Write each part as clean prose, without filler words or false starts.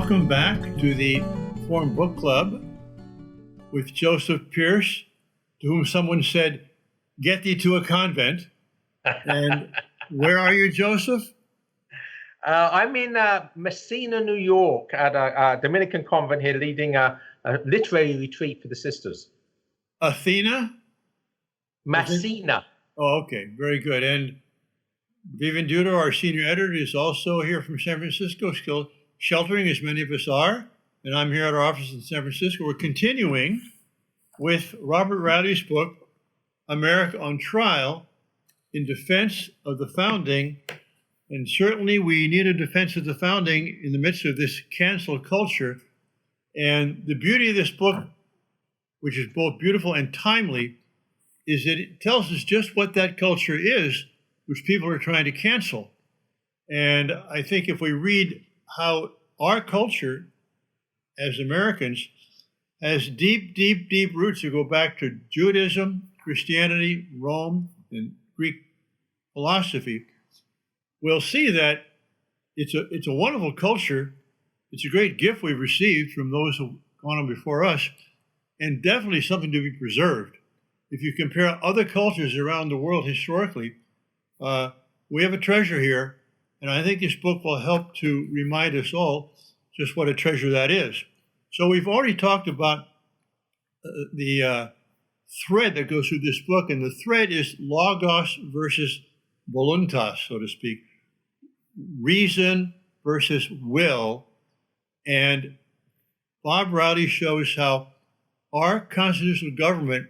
Welcome back to the Forum Book Club with Joseph Pierce, to whom someone said, "Get thee to a convent." And where are you, Joseph? I'm in Messina, New York, at a Dominican convent here, leading a literary retreat for the sisters. Athena? Messina. Oh, okay. Very good. And Vivian Dudo, our senior editor, is also here from San Francisco, still sheltering, as many of us are. And I'm here at our office in San Francisco. We're continuing with Robert Riley's book, America on Trial, in defense of the founding. And certainly we need a defense of the founding in the midst of this cancel culture. And the beauty of this book, which is both beautiful and timely, is that it tells us just what that culture is, which people are trying to cancel. And I think if we read how our culture as Americans has deep, deep, deep roots that go back to Judaism, Christianity, Rome, and Greek philosophy, we'll see that it's a wonderful culture. It's a great gift we've received from those who've gone on before us, and definitely something to be preserved. If you compare other cultures around the world historically, we have a treasure here, and I think this book will help to remind us all just what a treasure that is. So we've already talked about the thread that goes through this book, and the thread is logos versus voluntas, so to speak, reason versus will. And Bob Riley shows how our constitutional government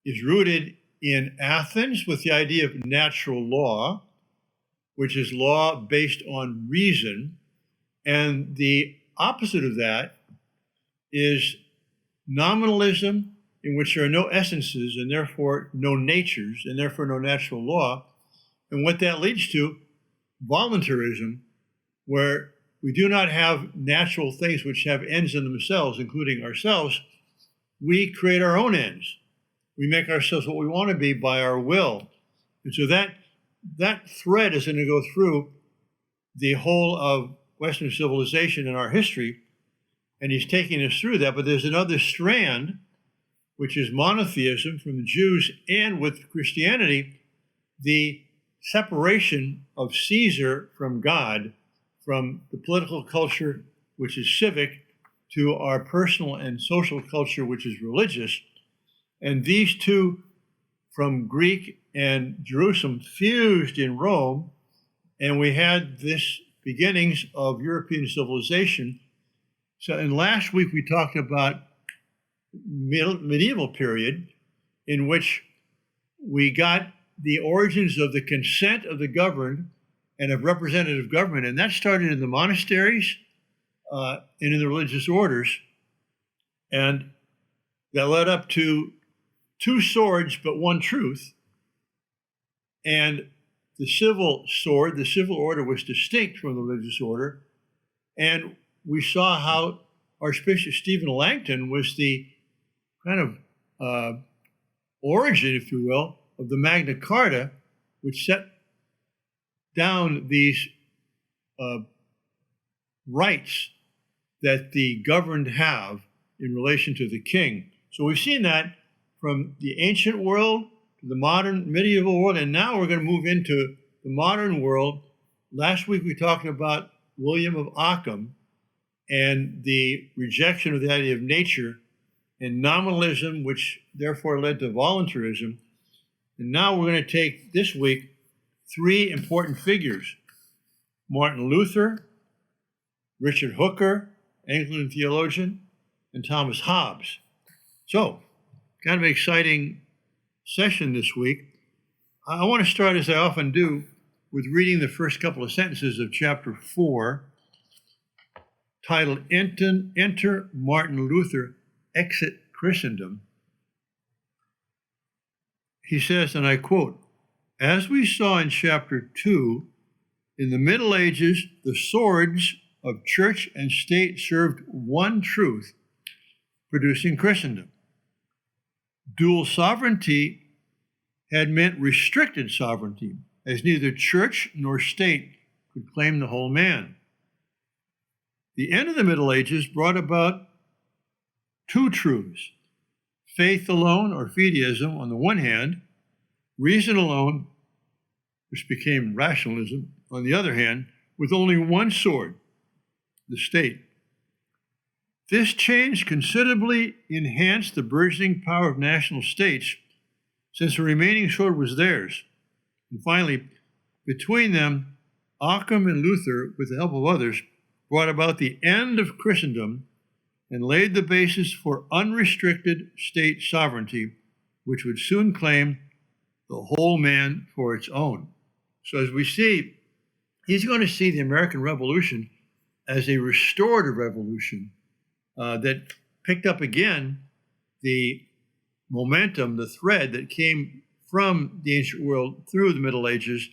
is rooted in Athens with the idea of natural law, which is law based on reason. And the opposite of that is nominalism, in which there are no essences and therefore no natures and therefore no natural law. And what that leads to, voluntarism, where we do not have natural things which have ends in themselves, including ourselves. We create our own ends. We make ourselves what we want to be by our will. And so that thread is going to go through the whole of Western civilization and our history, and he's taking us through that. But there's another strand, which is monotheism from the Jews, and with Christianity, the separation of Caesar from God, from the political culture, which is civic, to our personal and social culture, which is religious. And these two, from Greek and Jerusalem, fused in Rome, and we had this beginnings of European civilization. So, and last week we talked about medieval period, in which we got the origins of the consent of the governed and of representative government, and that started in the monasteries and in the religious orders, and that led up to two swords but one truth. And the civil sword, the civil order, was distinct from the religious order, and we saw how Archbishop Stephen Langton was the kind of origin, if you will, of the Magna Carta, which set down these rights that the governed have in relation to the king. So we've seen that from the ancient world to the modern medieval world, and now we're going to move into the modern world. Last week we talked about William of Ockham and the rejection of the idea of nature and nominalism, which therefore led to voluntarism. And now we're going to take this week three important figures: Martin Luther, Richard Hooker, Anglican theologian, and Thomas Hobbes. So, kind of an exciting session this week. I want to start, as I often do, with reading the first couple of sentences of chapter 4, titled Enter Martin Luther, Exit Christendom. He says, and I quote, "As we saw in chapter 2, in the Middle Ages, the swords of church and state served one truth, producing Christendom. Dual sovereignty had meant restricted sovereignty, as neither church nor state could claim the whole man. The end of the Middle Ages brought about two truths: faith alone, or fideism, on the one hand, reason alone, which became rationalism, on the other hand, with only one sword, the state. This change considerably enhanced the burgeoning power of national states, since the remaining sword was theirs. And finally, between them, Occam and Luther, with the help of others, brought about the end of Christendom and laid the basis for unrestricted state sovereignty, which would soon claim the whole man for its own. So as we see, he's going to see the American Revolution as a restorative revolution that picked up again the momentum, the thread that came from the ancient world through the Middle Ages,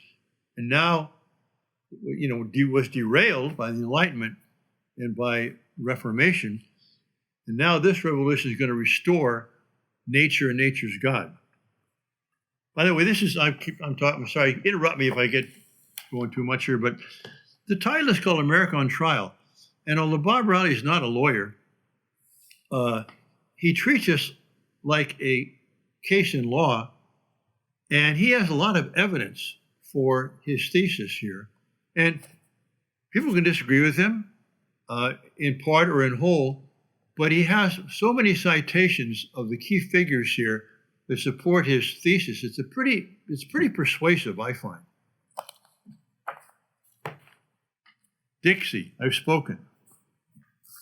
and now, was derailed by the Enlightenment and by Reformation. And now this revolution is going to restore nature and nature's God. By the way, I'm sorry, interrupt me if I get going too much here, but the title is called America on Trial. And although Bob Riley is not a lawyer, he treats us like a case in law, and he has a lot of evidence for his thesis here. And people can disagree with him in part or in whole, but he has so many citations of the key figures here that support his thesis. It's pretty persuasive, I find. Dixie, I've spoken.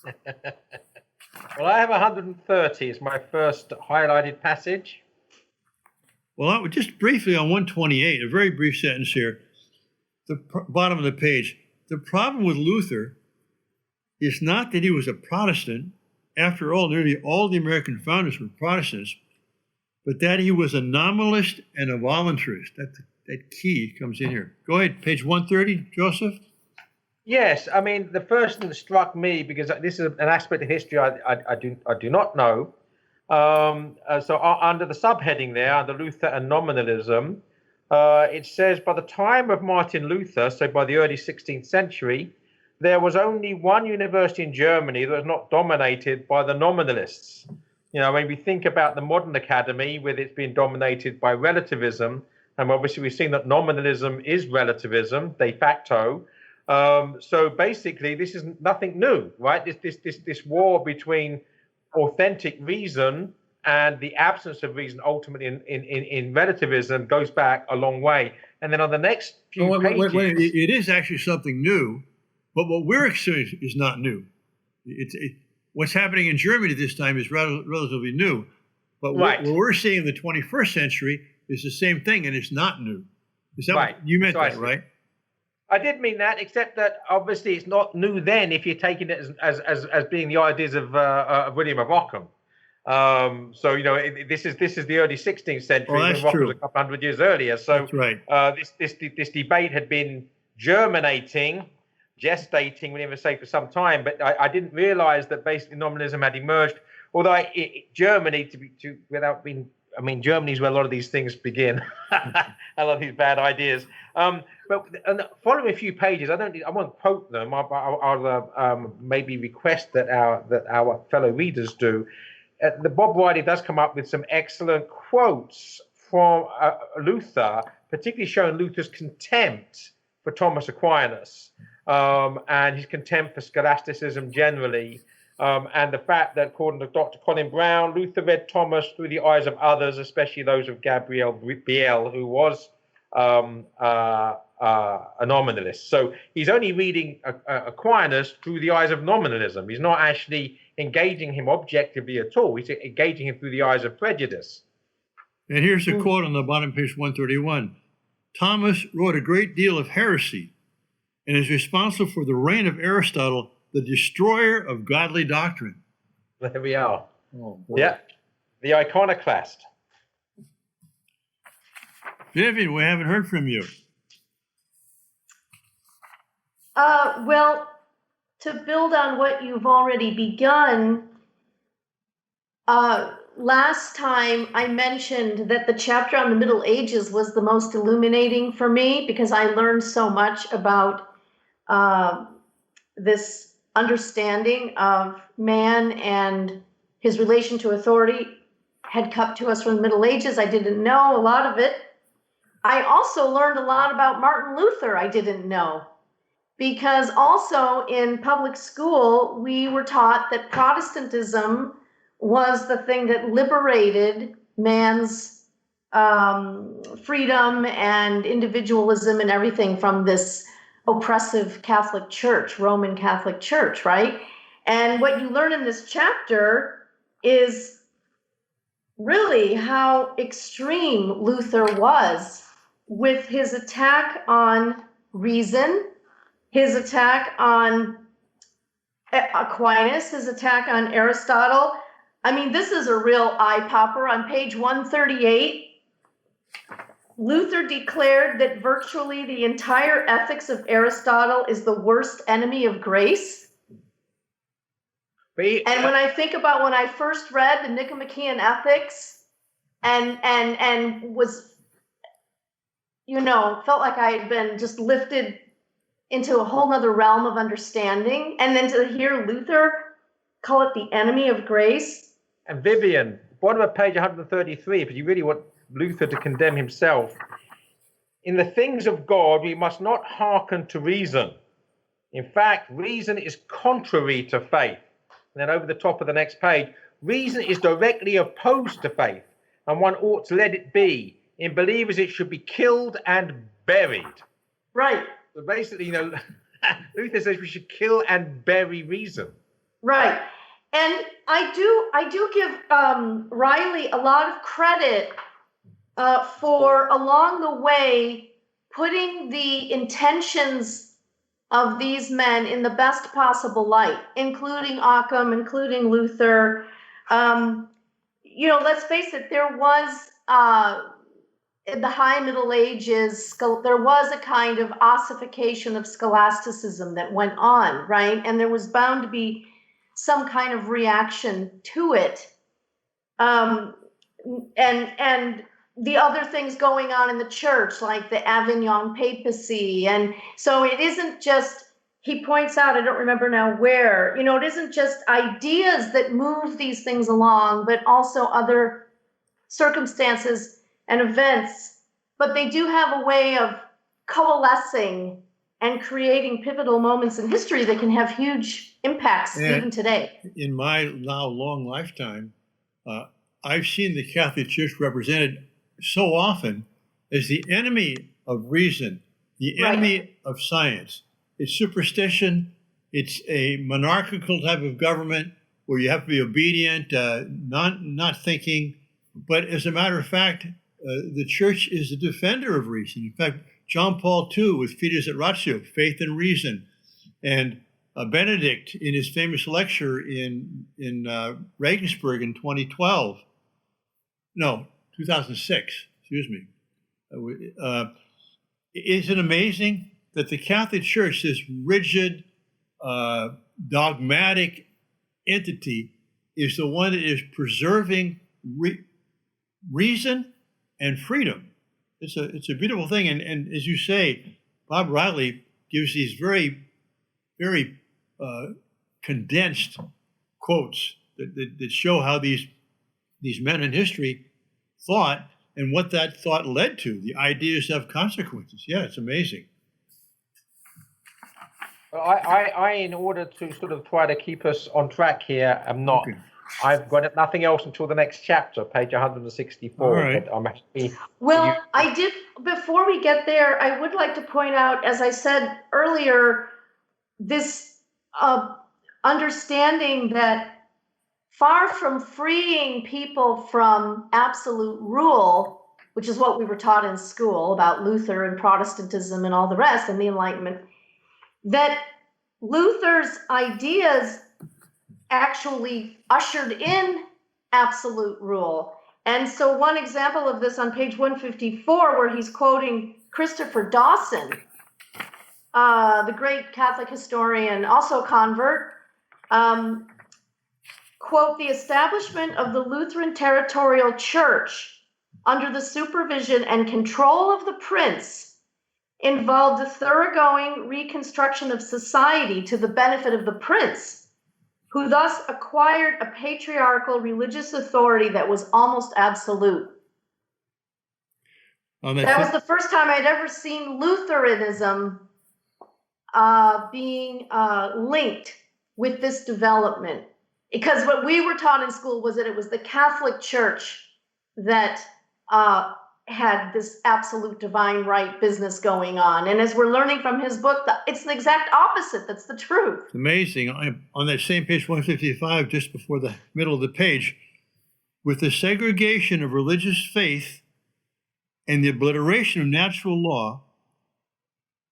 Well, I have 130 as my first highlighted passage. Well, just briefly on 128, a very brief sentence here, the bottom of the page. The problem with Luther is not that he was a Protestant. After all, nearly all the American founders were Protestants, but that he was a nominalist and a voluntarist. That key comes in here. Go ahead, page 130, Joseph. Yes, I mean, the first thing that struck me, because this is an aspect of history I do not know. So under the subheading there, under Luther and nominalism, it says by the time of Martin Luther, so by the early 16th century, there was only one university in Germany that was not dominated by the nominalists. When we think about the modern academy, with it's being dominated by relativism, and obviously we've seen that nominalism is relativism de facto. So basically, this is nothing new, right? This war between authentic reason and the absence of reason, ultimately in relativism, goes back a long way. And then on the next few pages, it is actually something new, but what we're experiencing is not new. What's happening in Germany this time is relatively new, but right. What we're seeing in the 21st century is the same thing, and it's not new. Is that right? You meant that, right? I did mean that, except that obviously it's not new then if you're taking it as being the ideas of William of Ockham. So this is the early 16th century. Well, that's when Ockham true. was a couple hundred years earlier. So that's right. This debate had been germinating, gestating, we never say, for some time. But I didn't realize that basically nominalism had emerged. Although Germany, Germany's where a lot of these things begin, a lot of these bad ideas. But following a few pages, I won't quote them. I'll maybe request that our fellow readers do. The Bob Riley does come up with some excellent quotes from Luther, particularly showing Luther's contempt for Thomas Aquinas and his contempt for scholasticism generally. And the fact that, according to Dr. Colin Brown, Luther read Thomas through the eyes of others, especially those of Gabriel Biel, who was a nominalist. So he's only reading Aquinas through the eyes of nominalism. He's not actually engaging him objectively at all. He's engaging him through the eyes of prejudice. And here's a quote on the bottom of page 131. Thomas wrote a great deal of heresy and is responsible for the reign of Aristotle, the destroyer of godly doctrine. There we are. Oh, boy. Yeah, the iconoclast. Vivian, we haven't heard from you. Well, to build on what you've already begun, last time I mentioned that the chapter on the Middle Ages was the most illuminating for me because I learned so much about this understanding of man and his relation to authority had come to us from the Middle Ages. I didn't know a lot of it. I also learned a lot about Martin Luther I didn't know, because also in public school, we were taught that Protestantism was the thing that liberated man's freedom and individualism and everything from this oppressive Catholic Church, Roman Catholic Church, right? And what you learn in this chapter is really how extreme Luther was with his attack on reason, his attack on Aquinas, his attack on Aristotle. I mean, this is a real eye popper. On page 138, Luther declared that virtually the entire ethics of Aristotle is the worst enemy of grace. And when I think about when I first read the Nicomachean Ethics and was, felt like I had been just lifted into a whole nother realm of understanding, and then to hear Luther call it the enemy of grace. And Vivian, bottom of page 133, if you really want Luther to condemn himself, in the things of God, we must not hearken to reason. In fact, reason is contrary to faith. And then over the top of the next page, reason is directly opposed to faith, and one ought to let it be. In believers, it should be killed and buried. Right. So basically, Luther says we should kill and bury reason. Right. And I do give Riley a lot of credit for along the way putting the intentions of these men in the best possible light, including Occam, including Luther. Let's face it, there was in the High Middle Ages, there was a kind of ossification of scholasticism that went on, right? And there was bound to be some kind of reaction to it. And the other things going on in the church, like the Avignon papacy. And so it isn't just, he points out, I don't remember now where, it isn't just ideas that move these things along, but also other circumstances and events. But they do have a way of coalescing and creating pivotal moments in history that can have huge impacts even today. In my now long lifetime, I've seen the Catholic Church represented so often as the enemy of reason, the enemy of science. It's superstition. It's a monarchical type of government where you have to be obedient, not thinking. But as a matter of fact, the church is a defender of reason. In fact, John Paul II with Fides et Ratio, Faith and Reason, and Benedict in his famous lecture in Regensburg in 2006, excuse me. Isn't it amazing that the Catholic Church, this rigid, dogmatic entity, is the one that is preserving reason and freedom? It's a beautiful thing. And as you say, Bob Riley gives these very, very condensed quotes that show how these men in history thought and what that thought led to. The ideas have consequences. Yeah, it's amazing. I in order to sort of try to keep us on track here, Okay. I've got nothing else until the next chapter, page 164. All right. But I'm actually, I did, before we get there, I would like to point out, as I said earlier, this understanding that far from freeing people from absolute rule, which is what we were taught in school about Luther and Protestantism and all the rest and the Enlightenment, that Luther's ideas actually ushered in absolute rule. And so one example of this on page 154, where he's quoting Christopher Dawson, the great Catholic historian, also convert, quote, "The establishment of the Lutheran territorial church under the supervision and control of the prince involved a thoroughgoing reconstruction of society to the benefit of the prince, who thus acquired a patriarchal religious authority that was almost absolute. That was the first time I'd ever seen Lutheranism being linked with this development. Because what we were taught in school was that it was the Catholic Church that had this absolute divine right business going on. And as we're learning from his book, it's the exact opposite. That's the truth. It's amazing. On that same page 155, just before the middle of the page, with the segregation of religious faith and the obliteration of natural law,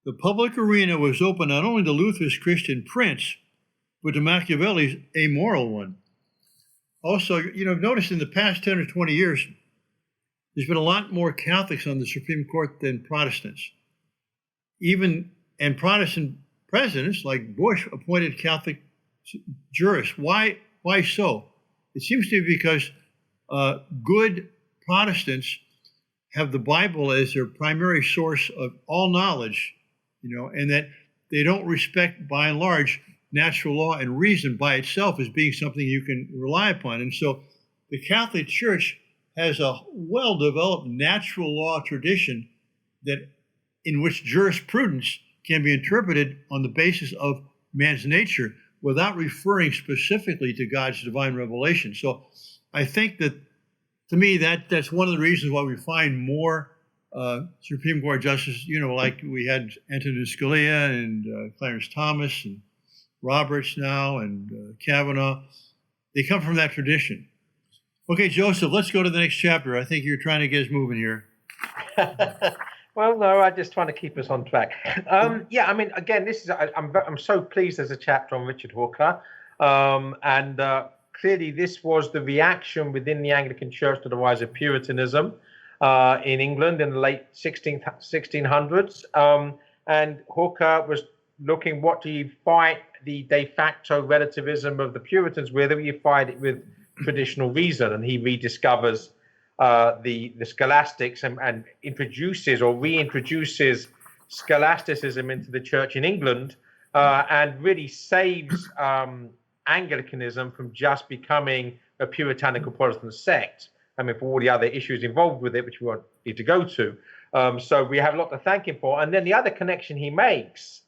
the public arena was open not only to Luther's Christian prince, but to Machiavelli's amoral one. Also, notice in the past 10 or 20 years, there's been a lot more Catholics on the Supreme Court than Protestants. And Protestant presidents like Bush appointed Catholic jurists. Why so? It seems to be because good Protestants have the Bible as their primary source of all knowledge, and that they don't respect, by and large, natural law and reason by itself as being something you can rely upon. And so the Catholic Church has a well-developed natural law tradition in which jurisprudence can be interpreted on the basis of man's nature without referring specifically to God's divine revelation. So I think that, to me, that's one of the reasons why we find more Supreme Court justices, like we had Antonin Scalia and Clarence Thomas and Roberts now and Kavanaugh. They come from that tradition. Okay, Joseph, let's go to the next chapter. I think you're trying to get us moving here. Well, no, I'm just trying to keep us on track. Yeah, I mean, again, I'm so pleased there's a chapter on Richard Hooker. And clearly this was the reaction within the Anglican Church to the rise of Puritanism in England in the late 1600s. And Hooker was looking, what do you fight the de facto relativism of the Puritans with, or you fight it with traditional reason? And he rediscovers the scholastics and introduces or reintroduces scholasticism into the church in England, and really saves Anglicanism from just becoming a puritanical Protestant sect. I mean, for all the other issues involved with it, which we won't need to go to. So we have a lot to thank him for. And then the other connection he makes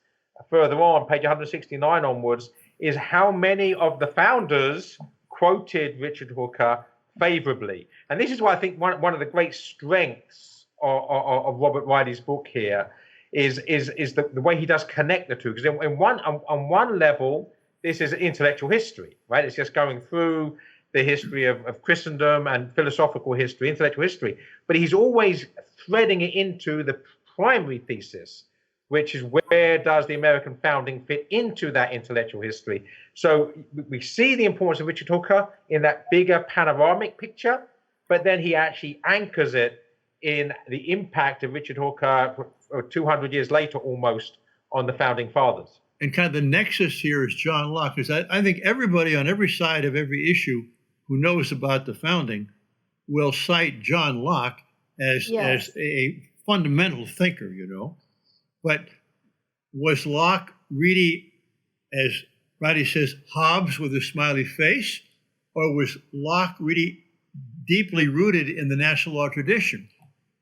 further on, page 169 onwards, is how many of the founders quoted Richard Hooker favorably. And this is why I think one of the great strengths of Robert Riley's book here is the way he does connect the two. Because on one level, this is intellectual history, right? It's just going through the history of Christendom and philosophical history, intellectual history. But he's always threading it into the primary thesis, which is where does the American founding fit into that intellectual history? So we see the importance of Richard Hooker in that bigger panoramic picture, but then he actually anchors it in the impact of Richard Hooker 200 years later almost on the founding fathers. And kind of the nexus here is John Locke, because I think everybody on every side of every issue who knows about the founding will cite John Locke as a fundamental thinker, But was Locke really, as Roddy says, Hobbes with a smiley face? Or was Locke really deeply rooted in the natural law tradition?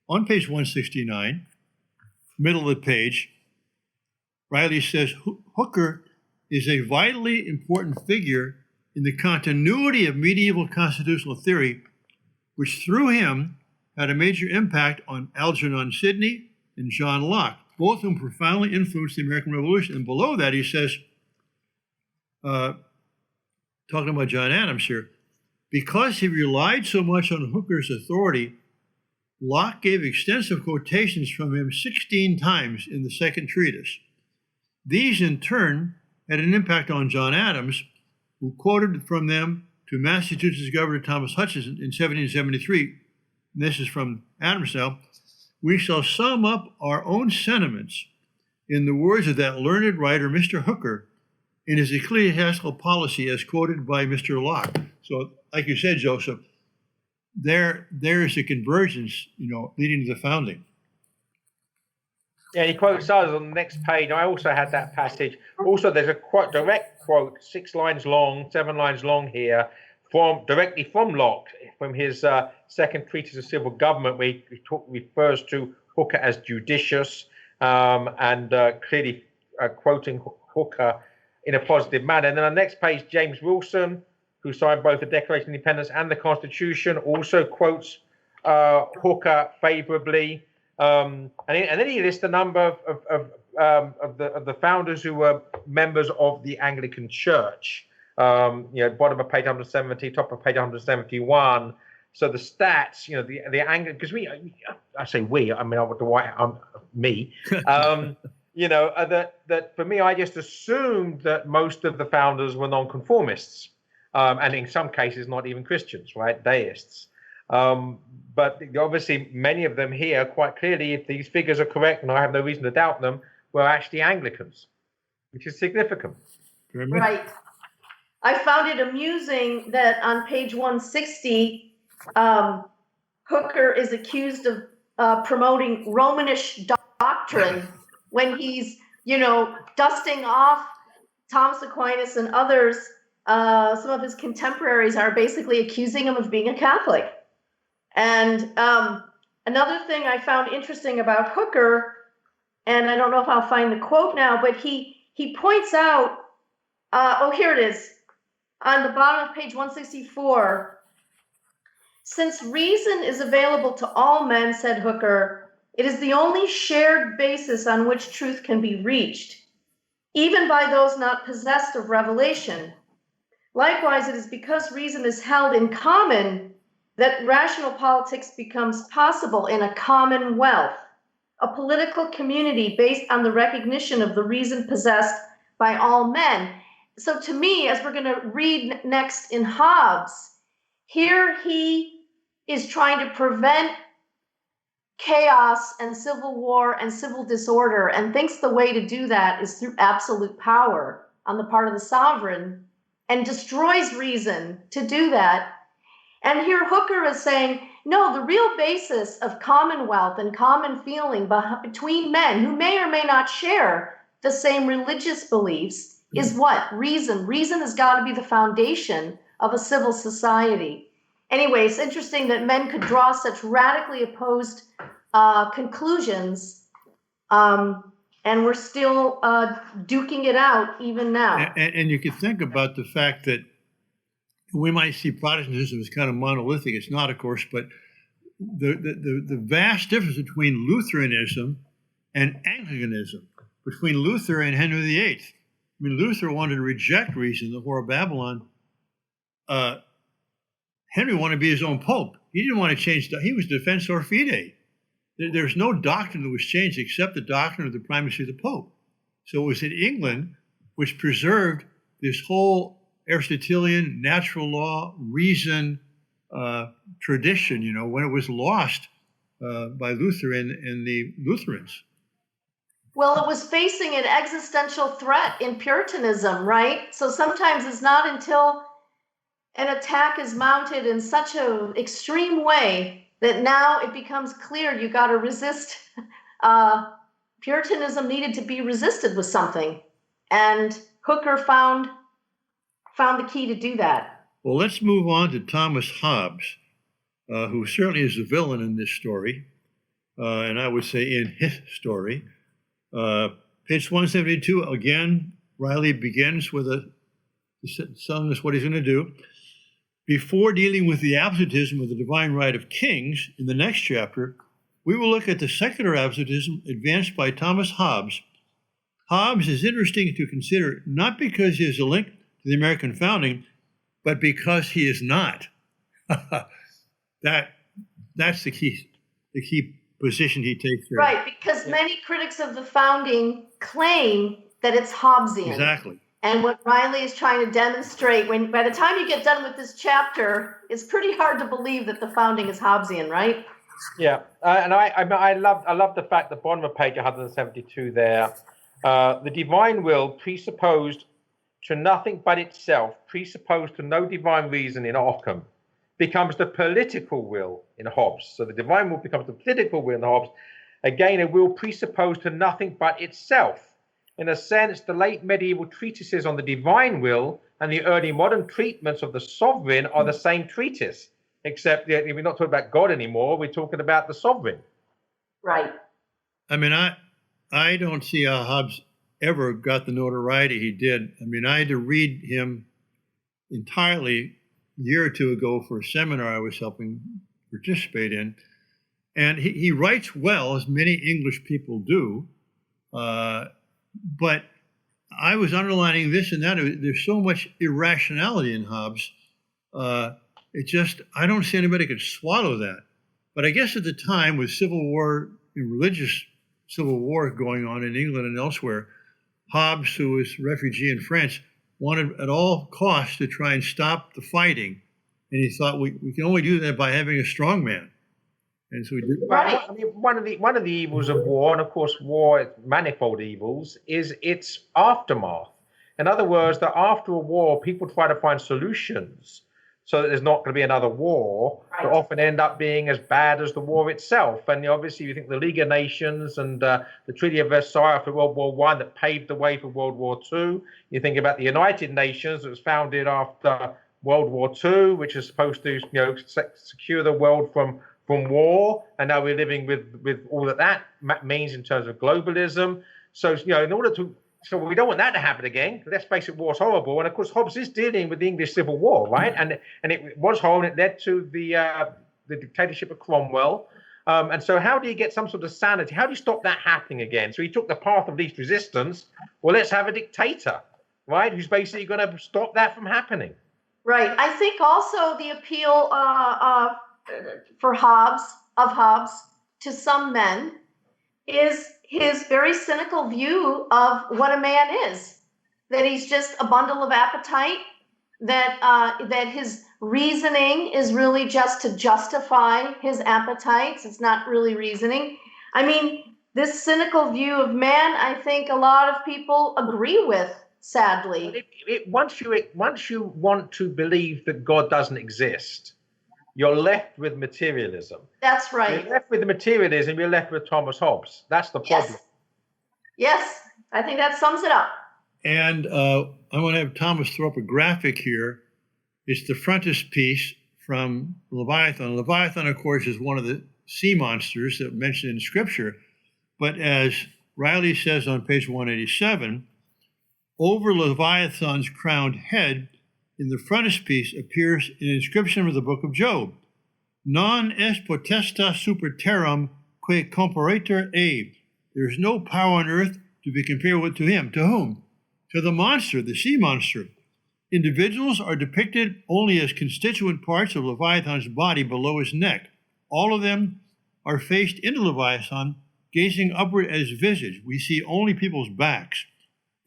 On page 169, middle of the page, Riley says, Hooker is a vitally important figure in the continuity of medieval constitutional theory, which through him had a major impact on Algernon Sidney and John Locke, both of whom profoundly influenced the American Revolution. And below that, he says, talking about John Adams here, because he relied so much on Hooker's authority, Locke gave extensive quotations from him 16 times in the second treatise. These, in turn, had an impact on John Adams, who quoted from them to Massachusetts Governor Thomas Hutchinson in 1773. And this is from Adams now. We shall sum up our own sentiments in the words of that learned writer, Mr. Hooker, in his ecclesiastical policy as quoted by Mr. Locke. So, like you said, Joseph, there's a convergence, leading to the founding. Yeah, he quotes us on the next page. I also had that passage. Also, there's a direct quote, 6 lines long, 7 lines long here, directly from Locke, from his second treatise of civil government, where he refers to Hooker as judicious, and clearly quoting Hooker in a positive manner. And then on the next page, James Wilson, who signed both the Declaration of Independence and the Constitution, also quotes Hooker favorably. And then he lists a number of the founders who were members of the Anglican Church. Bottom of page 170, top of page 171. So the stats, the Anglican, because I say we, I mean, me. That for me, I just assumed that most of the founders were nonconformists, and in some cases, not even Christians, right? Deists. But obviously, many of them here, quite clearly, if these figures are correct, and I have no reason to doubt them, were actually Anglicans, which is significant. Right. I found it amusing that on page 160, Hooker is accused of promoting Romanish doctrine when he's, dusting off Thomas Aquinas and others. Some of his contemporaries are basically accusing him of being a Catholic. And another thing I found interesting about Hooker, and I don't know if I'll find the quote now, but he points out, here it is, on the bottom of page 164. Since reason is available to all men, said Hooker, it is the only shared basis on which truth can be reached, even by those not possessed of revelation. Likewise, it is because reason is held in common that rational politics becomes possible in a commonwealth, a political community based on the recognition of the reason possessed by all men. So to me, as we're going to read next in Hobbes, here he is trying to prevent chaos and civil war and civil disorder, and thinks the way to do that is through absolute power on the part of the sovereign, and destroys reason to do that. And here Hooker is saying, no, the real basis of commonwealth and common feeling between men who may or may not share the same religious beliefs is what? Reason. Reason has got to be the foundation of a civil society. Anyway, it's interesting that men could draw such radically opposed conclusions, and we're still duking it out even now. And you can think about the fact that we might see Protestantism as kind of monolithic. It's not, of course, but the vast difference between Lutheranism and Anglicanism, between Luther and Henry VIII. I mean, Luther wanted to reject reason, the Whore of Babylon. Henry wanted to be his own pope. He didn't want to change. He was defensor fidei. There's no doctrine that was changed except the doctrine of the primacy of the pope. So it was in England which preserved this whole Aristotelian natural law, reason tradition, when it was lost by Luther and the Lutherans. Well, it was facing an existential threat in Puritanism, right? So sometimes it's not until an attack is mounted in such an extreme way that now it becomes clear you got to resist. Puritanism needed to be resisted with something, and Hooker found the key to do that. Well, let's move on to Thomas Hobbes, who certainly is the villain in this story, and I would say in his story. Page 172, again, Riley begins with telling us what he's going to do. Before dealing with the absolutism of the divine right of kings in the next chapter, we will look at the secular absolutism advanced by Thomas Hobbes. Hobbes is interesting to consider not because he is a link to the American founding, but because he is not. That's the key position he takes here. Right, because many critics of the founding claim that it's Hobbesian. Exactly. And what Riley is trying to demonstrate, by the time you get done with this chapter, it's pretty hard to believe that the founding is Hobbesian, right? Yeah, and I love the fact that bottom of page 172 there, the divine will presupposed to nothing but itself, presupposed to no divine reason in Occam, becomes the political will in Hobbes. So the divine will becomes the political will in Hobbes, Again, a will presupposed to nothing but itself. In a sense, the late medieval treatises on the divine will and the early modern treatments of the sovereign are the same treatise, except that we're not talking about God anymore, we're talking about the sovereign. Right. I mean, I don't see how Hobbes ever got the notoriety he did. I mean, I had to read him entirely a year or two ago for a seminar I was helping participate in. And he writes well, as many English people do. But I was underlining this and that. There's so much irrationality in Hobbes. I don't see anybody could swallow that. But I guess at the time, with civil war, religious civil war going on in England and elsewhere, Hobbes, who was a refugee in France, wanted at all costs to try and stop the fighting. And he thought we can only do that by having a strong man. And so we did. Right. I mean, one of the evils of war, and of course war, manifold evils, is its aftermath. In other words, that after a war, people try to find solutions so that there's not going to be another war, that often end up being as bad as the war itself. And obviously, you think the League of Nations and the Treaty of Versailles after World War I that paved the way for World War II. You think about the United Nations that was founded after World War II, which is supposed to secure the world from war, and now we're living with all that means in terms of globalism. So in order to, so we don't want that to happen again. Let's face it, war's horrible, and of course Hobbes is dealing with the English Civil War, right? And it was horrible. It led to the dictatorship of Cromwell. And so, how do you get some sort of sanity? How do you stop that happening again? So he took the path of least resistance. Well, let's have a dictator, right? Who's basically going to stop that from happening. Right. I think also the appeal for Hobbes to some men is his very cynical view of what a man is, that he's just a bundle of appetite, that his reasoning is really just to justify his appetites. It's not really reasoning. I mean, this cynical view of man, I think a lot of people agree with, sadly. Once you want to believe that God doesn't exist, you're left with materialism. That's right. You're left with the materialism, you're left with Thomas Hobbes. That's the problem. Yes, I think that sums it up. And I want to have Thomas throw up a graphic here. It's the frontispiece from Leviathan. Leviathan, of course, is one of the sea monsters that mentioned in Scripture. But as Riley says on page 187, over Leviathan's crowned head in the frontispiece appears an inscription of the book of Job. Non est potestas super terram que comparator e. There is no power on earth to be compared to him. To whom? To the monster, the sea monster. Individuals are depicted only as constituent parts of Leviathan's body below his neck. All of them are faced into Leviathan, gazing upward as visage. We see only people's backs.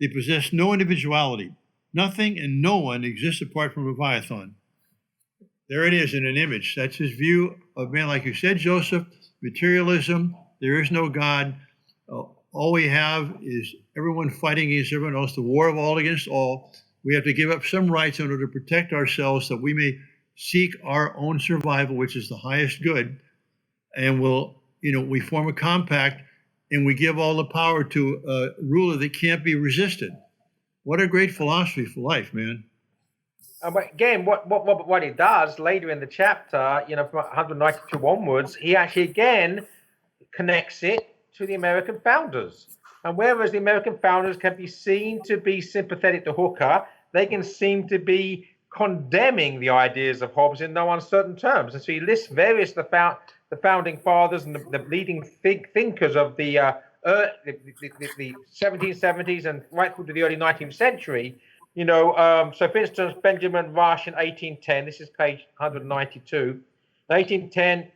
They possess no individuality. Nothing and no one exists apart from Leviathan. There it is in an image. That's his view of man, like you said, Joseph, materialism. There is no God. All we have is everyone fighting against everyone else, the war of all against all. We have to give up some rights in order to protect ourselves that we may seek our own survival, which is the highest good. And we form a compact and we give all the power to a ruler that can't be resisted. What a great philosophy for life, man. But again, what he does later in the chapter, from 192 onwards, he actually again connects it to the American founders. And whereas the American founders can be seen to be sympathetic to Hooker, they can seem to be condemning the ideas of Hobbes in no uncertain terms. And so he lists various the founding fathers and the leading thinkers of the 1770s and right through to the early 19th century. So for instance, Benjamin Rush in 1810, this is page 192, 1810,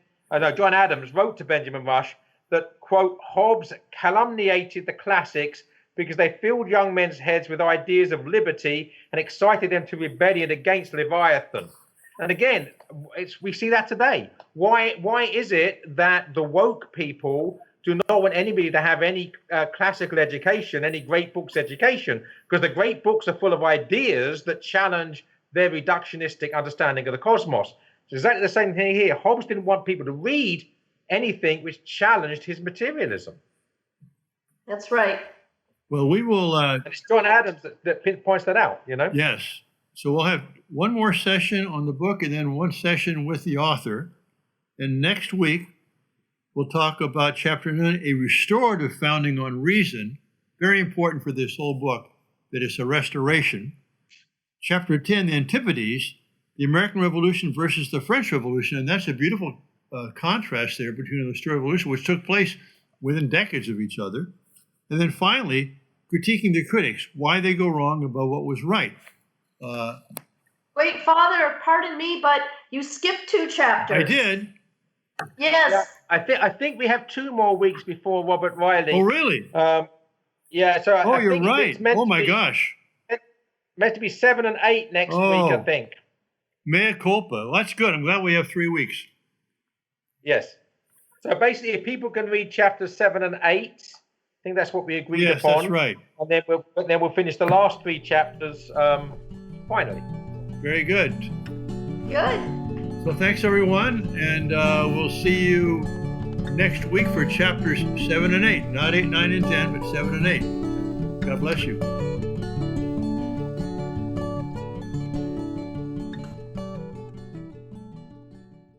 John Adams wrote to Benjamin Rush that, quote, Hobbes calumniated the classics because they filled young men's heads with ideas of liberty and excited them to rebellion against Leviathan. And again, we see that today. Why is it that the woke people do not want anybody to have any classical education, any great books education? Because the great books are full of ideas that challenge their reductionistic understanding of the cosmos. It's exactly the same thing here. Hobbes didn't want people to read anything which challenged his materialism. That's right. Well, we will. And it's John Adams that points that out, you know? Yes. So we'll have one more session on the book and then one session with the author. And next week, we'll talk about chapter 9, a restorative founding on reason. Very important for this whole book, that it's a restoration. Chapter 10, the Antipodes, the American Revolution versus the French Revolution. And that's a beautiful contrast there between the Industrial Revolution, which took place within decades of each other. And then finally, critiquing the critics, why they go wrong about what was right. Wait, Father, pardon me, but you skipped 2 chapters. I did. Yes. Yeah, I think we have 2 more weeks before Robert Riley. Oh, really? Yeah. So Oh, I you're think right. it's meant Oh, to my be- gosh. Meant to be 7 and 8 next week, I Oh. think. Mea culpa. Well, that's good. I'm glad we have 3 weeks. Yes. So basically, if people can read chapters 7 and 8, I think that's what we agreed Yes, upon. that's right. And then we'll finish the last 3 chapters finally. Very good. Good. So thanks, everyone. And we'll see you next week for chapters 7 and 8. Not 8, 9, and 10, but 7 and 8. God bless you.